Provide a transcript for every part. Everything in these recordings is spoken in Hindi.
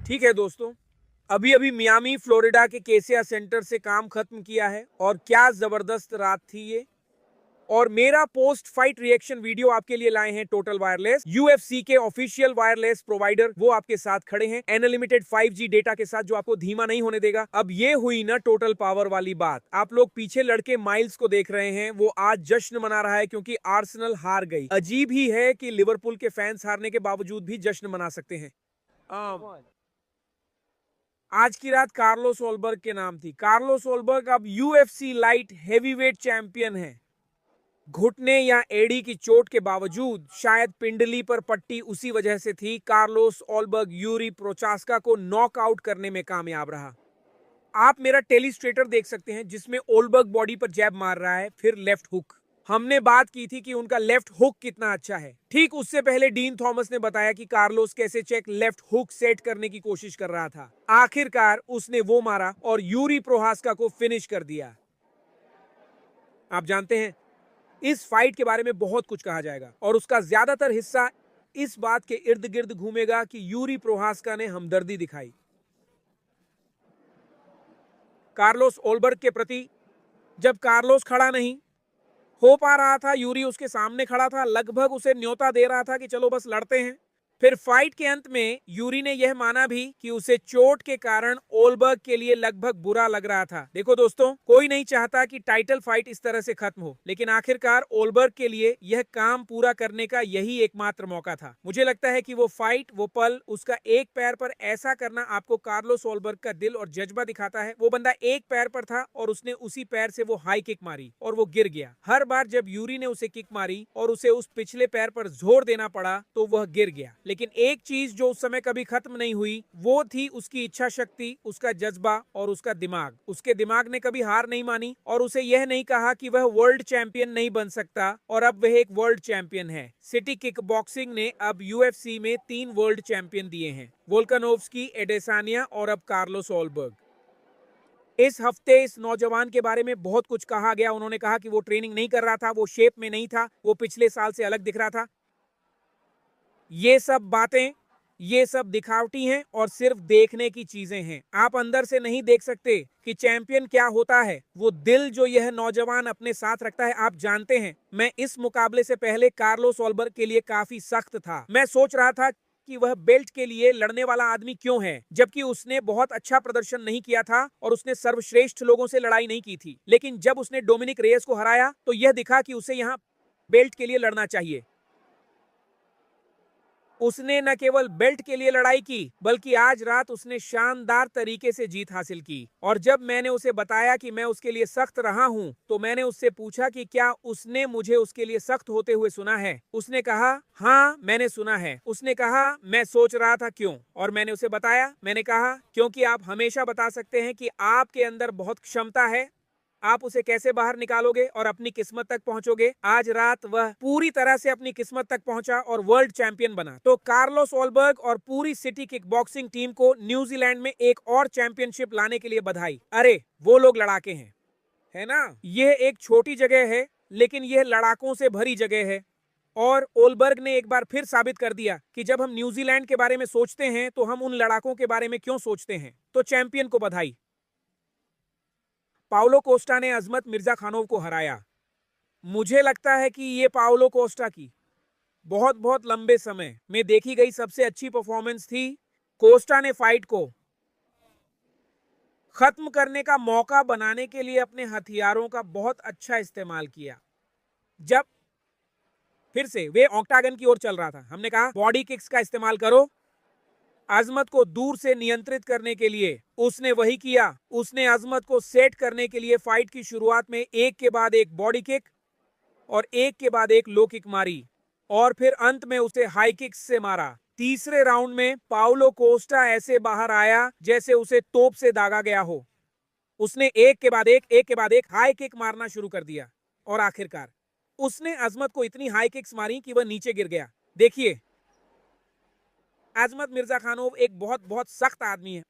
ठीक है दोस्तों, अभी अभी मियामी फ्लोरिडा के केसिया सेंटर से काम खत्म किया है और क्या जबरदस्त रात थी ये। और मेरा पोस्ट फाइट रिएक्शन वीडियो आपके लिए लाए हैं टोटल वायरलेस, यूएफसी के ऑफिशियल वायरलेस प्रोवाइडर। वो आपके साथ खड़े हैं अनलिमिटेड 5G डेटा के साथ, जो आपको धीमा नहीं होने देगा। अब ये हुई ना टोटल पावर वाली बात। आप लोग पीछे लड़के माइल्स को देख रहे हैं, वो आज जश्न मना रहा है क्योंकि आर्सेनल हार गई। अजीब ही है कि लिवरपूल के फैंस हारने के बावजूद भी जश्न मना सकते हैं। आज की रात कार्लोस ओलबर्ग के नाम थी। कार्लोस ओलबर्ग अब यूएफसी लाइट हेवीवेट चैंपियन है। घुटने या एड़ी की चोट के बावजूद, शायद पिंडली पर पट्टी उसी वजह से थी, कार्लोस ओलबर्ग यूरी प्रोचास्का को नॉकआउट करने में कामयाब रहा। आप मेरा टेलीस्ट्रेटर देख सकते हैं जिसमें ओलबर्ग बॉडी पर जैब मार रहा है, फिर लेफ्ट हुक। हमने बात की थी कि उनका लेफ्ट हुक कितना अच्छा है। ठीक उससे पहले डीन थॉमस ने बताया कि कार्लोस कैसे चेक लेफ्ट हुक सेट करने की कोशिश कर रहा था। आखिरकार उसने वो मारा और यूरी प्रोहास्का को फिनिश कर दिया। आप जानते हैं, इस फाइट के बारे में बहुत कुछ कहा जाएगा और उसका ज्यादातर हिस्सा इस बात के इर्द गिर्द घूमेगा कि यूरी प्रोहास्का ने हमदर्दी दिखाई कार्लोस ओलबर्ग के प्रति। जब कार्लोस खड़ा नहीं हो पा रहा था, यूरी उसके सामने खड़ा था, लगभग उसे न्योता दे रहा था कि चलो बस लड़ते हैं। फिर फाइट के अंत में यूरी ने यह माना भी कि उसे चोट के कारण ओलबर्ग के लिए लगभग बुरा लग रहा था। देखो दोस्तों, कोई नहीं चाहता कि टाइटल फाइट इस तरह से खत्म हो, लेकिन आखिरकार ओलबर्ग के लिए यह काम पूरा करने का यही एकमात्र मौका था। मुझे लगता है कि वो फाइट, वो पल, उसका एक पैर पर ऐसा करना आपको कार्लोस ओलबर्ग का दिल और जज्बा दिखाता है। वो बंदा एक पैर पर था और उसने उसी पैर से वो हाई किक मारी और वो गिर गया। हर बार जब यूरी ने उसे किक मारी और उसे उस पिछले पैर पर जोर देना पड़ा तो वह गिर गया। लेकिन एक चीज जो उस समय कभी खत्म नहीं हुई, वो थी उसकी इच्छा शक्ति, उसका जज्बा और उसका दिमाग। उसके दिमाग ने कभी हार नहीं मानी और उसे यह नहीं कहा कि वह वर्ल्ड चैंपियन नहीं बन सकता, और अब वह एक वर्ल्ड चैंपियन है। सिटी किक बॉक्सिंग ने अब यूएफसी में 3 वर्ल्ड चैंपियन दिए हैं, वोल्कानोव्स्की, एडेसानिया और अब कार्लोस ओलबर्ग। इस हफ्ते इस नौजवान के बारे में बहुत कुछ कहा गया। उन्होंने कहा कि वो ट्रेनिंग नहीं कर रहा था, वो शेप में नहीं था, वो पिछले साल से अलग दिख रहा था। ये सब बातें, ये सब दिखावटी हैं और सिर्फ देखने की चीजें हैं। आप अंदर से नहीं देख सकते कि चैंपियन क्या होता है। वो दिल जो यह नौजवान अपने साथ रखता है, आप जानते हैं, मैं इस मुकाबले से पहले कार्लोस ओलबर्ग के लिए काफी सख्त था। मैं सोच रहा था कि वह बेल्ट के लिए लड़ने वाला आदमी क्यों है, जबकि उसने बहुत अच्छा प्रदर्शन नहीं किया था और उसने सर्वश्रेष्ठ लोगों से लड़ाई नहीं की थी। लेकिन जब उसने डोमिनिक रेस को हराया तो यह दिखा कि उसे यहाँ बेल्ट के लिए लड़ना चाहिए। उसने न केवल बेल्ट के लिए लड़ाई की, बल्कि आज रात उसने शानदार तरीके से जीत हासिल की। और जब मैंने उसे बताया कि मैं उसके लिए सख्त रहा हूं, तो मैंने उससे पूछा कि क्या उसने मुझे उसके लिए सख्त होते हुए सुना है। उसने कहा, हाँ मैंने सुना है। उसने कहा, मैं सोच रहा था क्यों। और मैंने उसे बताया, मैंने कहा, क्योंकि आप हमेशा बता सकते हैं कि आपके अंदर बहुत क्षमता है, आप उसे कैसे बाहर निकालोगे और अपनी किस्मत तक पहुंचोगे। आज रात वह पूरी तरह से अपनी किस्मत तक पहुंचा और वर्ल्ड चैंपियन बना। तो कार्लोस ओलबर्ग और पूरी सिटी किक बॉक्सिंग टीम को न्यूजीलैंड में एक और चैंपियनशिप लाने के लिए बधाई। अरे वो लोग लड़ाके हैं, है ना। यह एक छोटी जगह है, लेकिन यह लड़ाकों से भरी जगह है। और ओलबर्ग ने एक बार फिर साबित कर दिया कि जब हम न्यूजीलैंड के बारे में सोचते हैं तो हम उन लड़ाकों के बारे में क्यों सोचते हैं। तो चैंपियन को बधाई। पाउलो कोस्टा ने अजमत मिर्जा खानोव को हराया। मुझे लगता है कि ये पाउलो कोस्टा की बहुत बहुत लंबे समय में देखी गई सबसे अच्छी परफॉर्मेंस थी। कोस्टा ने फाइट को खत्म करने का मौका बनाने के लिए अपने हथियारों का बहुत अच्छा इस्तेमाल किया। जब फिर से वे ऑक्टागन की ओर चल रहा था, हमने कहा बॉडी किक्स का इस्तेमाल करो। अजमत को दूर से नियंत्रित करने के लिए उसने वही किया। उसने अजमत को सेट करने के लिए फाइट की शुरुआत में एक के बाद एक बॉडी किक और एक के बाद एक लो किक मारी और फिर अंत में उसे हाई किक से मारा। तीसरे राउंड में पाउलो कोस्टा ऐसे बाहर आया जैसे उसे तोप से दागा गया हो। उसने एक के बाद एक हाई किक मारना शुरू कर दिया और आखिरकार उसने अजमत को इतनी हाई किक्स मारी कि वह नीचे गिर गया। देखिए, अजमत मिर्जा खानोव एक बहुत बहुत सख्त आदमी है।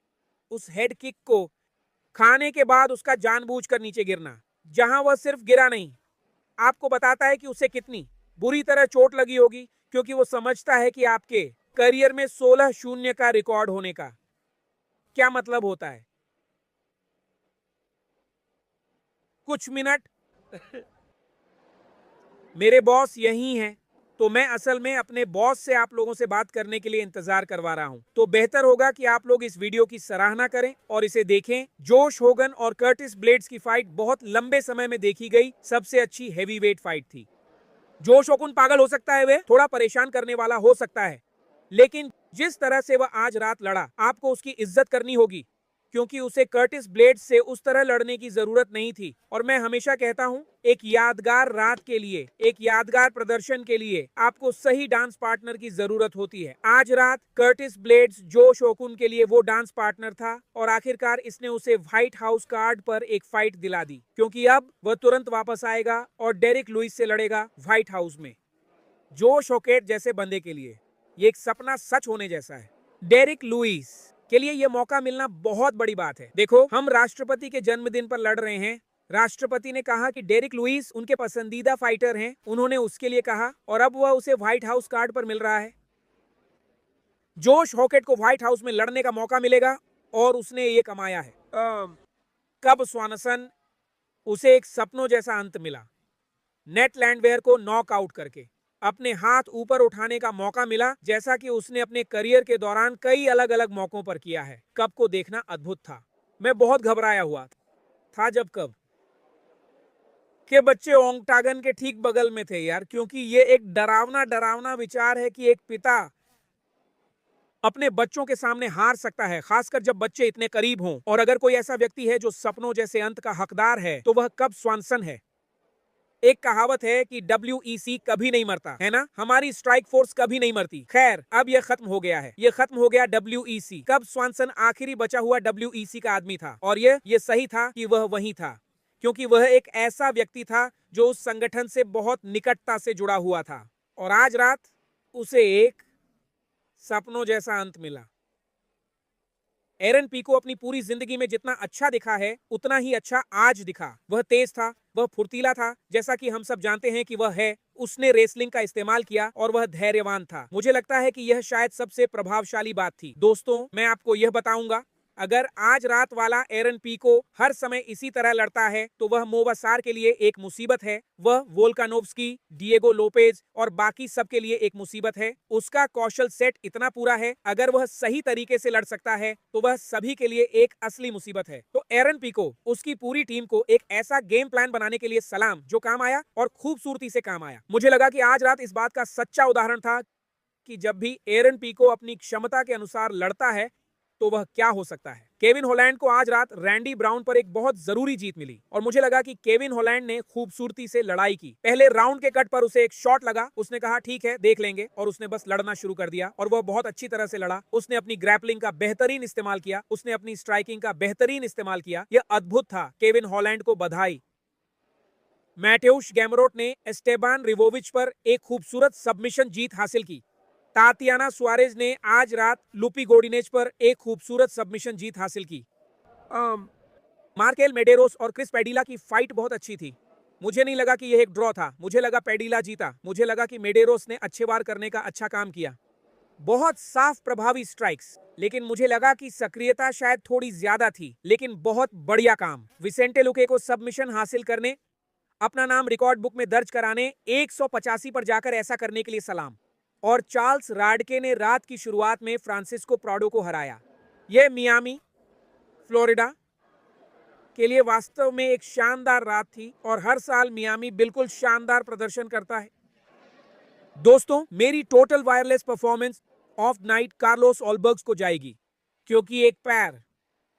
उस हेड किक को खाने के बाद उसका जानबूझकर नीचे गिरना, जहां वह सिर्फ गिरा नहीं, आपको बताता है कि उसे कितनी बुरी तरह चोट लगी होगी, क्योंकि वो समझता है कि आपके करियर में 16-0 का रिकॉर्ड होने का क्या मतलब होता है? कुछ मिनट मेरे बॉस यही हैं, तो मैं असल में अपने बॉस से आप लोगों से बात करने के लिए इंतजार करवा रहा हूं। तो बेहतर होगा कि आप लोग इस वीडियो की सराहना करें और इसे देखें। जोश होगन और कर्टिस ब्लेड्स की फाइट बहुत लंबे समय में देखी गई सबसे अच्छी हेवीवेट फाइट थी। जोश होगन पागल हो सकता है, वे थोड़ा परेशान करने वाला हो सकता है, लेकिन जिस तरह से वह आज रात लड़ा, आपको उसकी इज्जत करनी होगी, क्योंकि उसे कर्टिस ब्लेड से उस तरह लड़ने की जरूरत नहीं थी। और मैं हमेशा कहता हूं, एक यादगार रात के लिए, एक यादगार प्रदर्शन के लिए आपको सही डांस पार्टनर की जरूरत होती है। आज रात कर्टिस ब्लेड्स जोश होकुन के लिए वो डांस पार्टनर था और आखिरकार इसने उसे व्हाइट हाउस कार्ड पर एक फाइट दिला दी, क्योंकि अब वह तुरंत वापस आएगा और डेरिक लुइस से लड़ेगा व्हाइट हाउस में। जोश होकेट जैसे बंदे के लिए ये एक सपना सच होने जैसा है। डेरिक लुइस के लिए यह मौका मिलना बहुत बड़ी बात है। देखो, हम राष्ट्रपति के जन्मदिन पर लड़ रहे हैं। राष्ट्रपति ने कहा कि डेरिक लुइस उनके पसंदीदा फाइटर हैं, उन्होंने उसके लिए कहा, और अब वह उसे व्हाइट हाउस कार्ड पर मिल रहा है। जोश हॉकेट को व्हाइट हाउस में लड़ने का मौका मिलेगा और उसने ये कमाया है। कब स्वानसन, उसे एक सपनों जैसा अंत मिला, नेट लैंडवेयर को नॉकआउट करके अपने हाथ ऊपर उठाने का मौका मिला, जैसा कि उसने अपने करियर के दौरान कई अलग अलग मौकों पर किया है। कब को देखना अद्भुत था। मैं बहुत घबराया हुआ था जब कब के बच्चे ओंगटागन के ठीक बगल में थे यार, क्योंकि ये एक डरावना डरावना विचार है कि एक पिता अपने बच्चों के सामने हार सकता है, खासकर जब बच्चे इतने करीब हों। और अगर कोई ऐसा व्यक्ति है जो सपनों जैसे अंत का हकदार है, तो वह कब स्वानसन है। एक कहावत है कि WEC कभी नहीं मरता, है ना? हमारी स्ट्राइक फोर्स कभी नहीं मरती। खैर, अब यह खत्म हो गया है, यह खत्म हो गया WEC। कब स्वानसन आखिरी बचा हुआ WEC का आदमी था, और यह सही था कि वह वही था, क्योंकि वह एक ऐसा व्यक्ति था जो उस संगठन से बहुत निकटता से जुड़ा हुआ था। और आज रात उसे एक सपनों जैसा अंत मिला। एरन पीको अपनी पूरी जिंदगी में जितना अच्छा दिखा है, उतना ही अच्छा आज दिखा। वह तेज था, वह फुर्तीला था, जैसा कि हम सब जानते हैं कि वह है। उसने रेसलिंग का इस्तेमाल किया और वह धैर्यवान था। मुझे लगता है कि यह शायद सबसे प्रभावशाली बात थी। दोस्तों, मैं आपको यह बताऊंगा, अगर आज रात वाला एरन पीको हर समय इसी तरह लड़ता है, तो वह मोवासार के लिए एक मुसीबत है। वह वोल्कानोव्स्की, डिएगो लोपेज और बाकी सब के लिए एक मुसीबत है। उसका कौशल सेट इतना पूरा है, अगर वह सही तरीके से लड़ सकता है तो वह सभी के लिए एक असली मुसीबत है। तो एरन पीको, उसकी पूरी टीम को एक ऐसा गेम प्लान बनाने के लिए सलाम, जो काम आया और खूबसूरती से काम आया। मुझे लगा कि आज रात इस बात का सच्चा उदाहरण था कि जब भी एरन पीको अपनी क्षमता के अनुसार लड़ता है, तो वह क्या हो सकता है। केविन हॉलैंड को आज रात रैंडी ब्राउन पर एक बहुत जरूरी जीत मिली, और मुझे लगा कि केविन हॉलैंड ने खूबसूरती से लड़ाई की। पहले राउंड के कट पर उसे एक शॉट लगा, उसने कहा ठीक है, देख लेंगे, और उसने बस लड़ना शुरू कर दिया, और वह बहुत अच्छी तरह से लड़ा। उसने अपनी ग्रैपलिंग का बेहतरीन इस्तेमाल किया, उसने अपनी स्ट्राइकिंग का बेहतरीन इस्तेमाल किया। यह अद्भुत था। केविन हॉलैंड को बधाई। मैटेउस गैमरोट ने एस्टेबान रिवोविच पर एक खूबसूरत सबमिशन जीत हासिल की। तातियाना सुआरेज ने आज रात लुपी गोडिनेज पर एक खूबसूरत सबमिशन जीत हासिल की। मार्केल मेडेरोस और क्रिस पेडिला की फाइट बहुत अच्छी थी। मुझे नहीं लगा कि यह एक ड्रॉ था, मुझे लगा पेडिला जीता। मुझे लगा कि मेडेरोस ने अच्छे वार करने का अच्छा काम किया, बहुत साफ प्रभावी स्ट्राइक्स, लेकिन मुझे लगा कि सक्रियता शायद थोड़ी ज्यादा थी। लेकिन बहुत बढ़िया काम। विसेंटे लुके को सबमिशन हासिल करने, अपना नाम रिकॉर्ड बुक में दर्ज कराने, 185 पर जाकर ऐसा करने के लिए सलाम। और चार्ल्स राडके ने रात की शुरुआत में फ्रांसिस्को प्राडो को हराया। यह मियामी, फ्लोरिडा के लिए वास्तव में एक शानदार रात थी, और हर साल मियामी बिल्कुल शानदार प्रदर्शन करता है। दोस्तों, मेरी टोटल वायरलेस परफॉर्मेंस ऑफ नाइट कार्लोस ओलबर्ग्स को जाएगी, क्योंकि एक पैर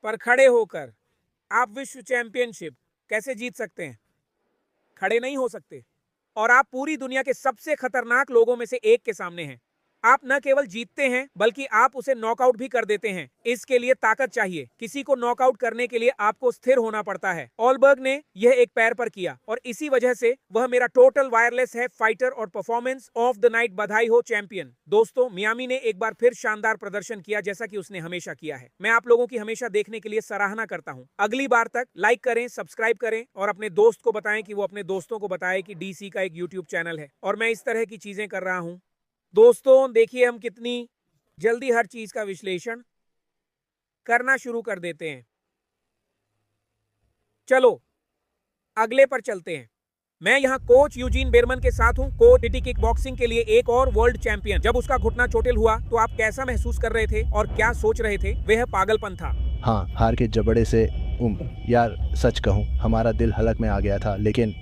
पर खड़े होकर आप विश्व चैंपियनशिप कैसे जीत सकते हैं? खड़े नहीं हो सकते, और आप पूरी दुनिया के सबसे खतरनाक लोगों में से एक के सामने हैं। आप न केवल जीतते हैं, बल्कि आप उसे नॉकआउट भी कर देते हैं। इसके लिए ताकत चाहिए। किसी को नॉकआउट करने के लिए आपको स्थिर होना पड़ता है। ओलबर्ग ने यह एक पैर पर किया, और इसी वजह से वह मेरा टोटल वायरलेस है फाइटर और परफॉर्मेंस ऑफ द नाइट बधाई हो चैंपियन। दोस्तों, मियामी ने एक बार फिर शानदार प्रदर्शन किया, जैसा कि उसने हमेशा किया है। मैं आप लोगों की हमेशा देखने के लिए सराहना करता हूं। अगली बार तक लाइक करें, सब्सक्राइब करें, और अपने दोस्त को बताएं कि वो अपने दोस्तों को बताए कि DC का एक यूट्यूब चैनल है और मैं इस तरह की चीजें कर रहा हूं। दोस्तों, देखिए हम कितनी जल्दी हर चीज का विश्लेषण करना शुरू कर देते हैं। चलो अगले पर चलते हैं। मैं यहाँ कोच यूजीन बेरमन के साथ हूँ। कोच टीटी किक बॉक्सिंग के लिए एक और वर्ल्ड चैंपियन। जब उसका घुटना चोटिल हुआ तो आप कैसा महसूस कर रहे थे और क्या सोच रहे थे? वह पागलपन था। हाँ, हार के जबड़े से यार सच कहूँ हमारा दिल हलक में आ गया था। लेकिन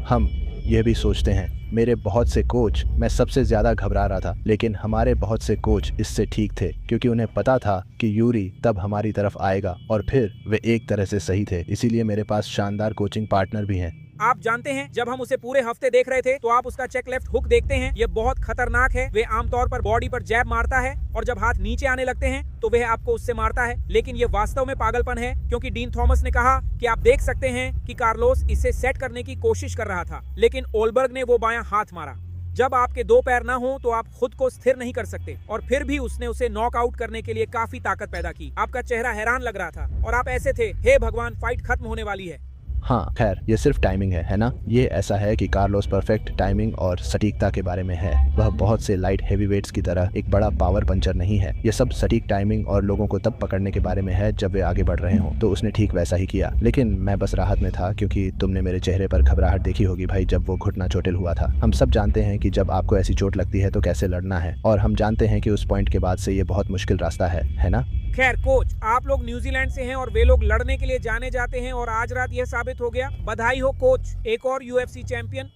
हम यह भी सोचते हैं, मेरे बहुत से कोच, मैं सबसे ज़्यादा घबरा रहा था, लेकिन हमारे बहुत से कोच इससे ठीक थे क्योंकि उन्हें पता था कि यूरी तब हमारी तरफ आएगा और फिर वे एक तरह से सही थे। इसीलिए मेरे पास शानदार कोचिंग पार्टनर भी हैं। आप जानते हैं, जब हम उसे पूरे हफ्ते देख रहे थे तो आप उसका चेक लेफ्ट हुक देखते हैं, ये बहुत खतरनाक है। वे आमतौर पर बॉडी पर जैब मारता है और जब हाथ नीचे आने लगते हैं तो वह आपको उससे मारता है। लेकिन ये वास्तव में पागलपन है क्योंकि डीन थॉमस ने कहा कि आप देख सकते हैं कि कार्लोस इसे सेट करने की कोशिश कर रहा था, लेकिन ओलबर्ग ने वो बायां हाथ मारा। जब आपके दो पैर ना हो तो आप खुद को स्थिर नहीं कर सकते, और फिर भी उसने उसे नॉकआउट करने के लिए काफी ताकत पैदा की। आपका चेहरा हैरान लग रहा था और आप ऐसे थे, हे भगवान, फाइट खत्म होने वाली है। हाँ खैर, ये सिर्फ टाइमिंग है ना? ये ऐसा है कि कार्लोस परफेक्ट टाइमिंग और सटीकता के बारे में है। वह बहुत से लाइट हेवीवेट्स की तरह एक बड़ा पावर पंचर नहीं है। ये सब सटीक टाइमिंग और लोगों को तब पकड़ने के बारे में है जब वे आगे बढ़ रहे हों। तो उसने ठीक वैसा ही किया, लेकिन मैं बस राहत में था क्योंकि तुमने मेरे चेहरे पर घबराहट देखी होगी भाई जब वो घुटना चोटिल हुआ था। हम सब जानते हैं कि जब आपको ऐसी चोट लगती है तो कैसे लड़ना है, और हम जानते हैं कि उस पॉइंट के बाद से ये बहुत मुश्किल रास्ता है ना? खैर कोच, आप लोग न्यूजीलैंड से हैं और वे लोग लड़ने के लिए जाने जाते हैं और आज रात यह साबित हो गया। बधाई हो कोच, एक और यूएफसी चैंपियन।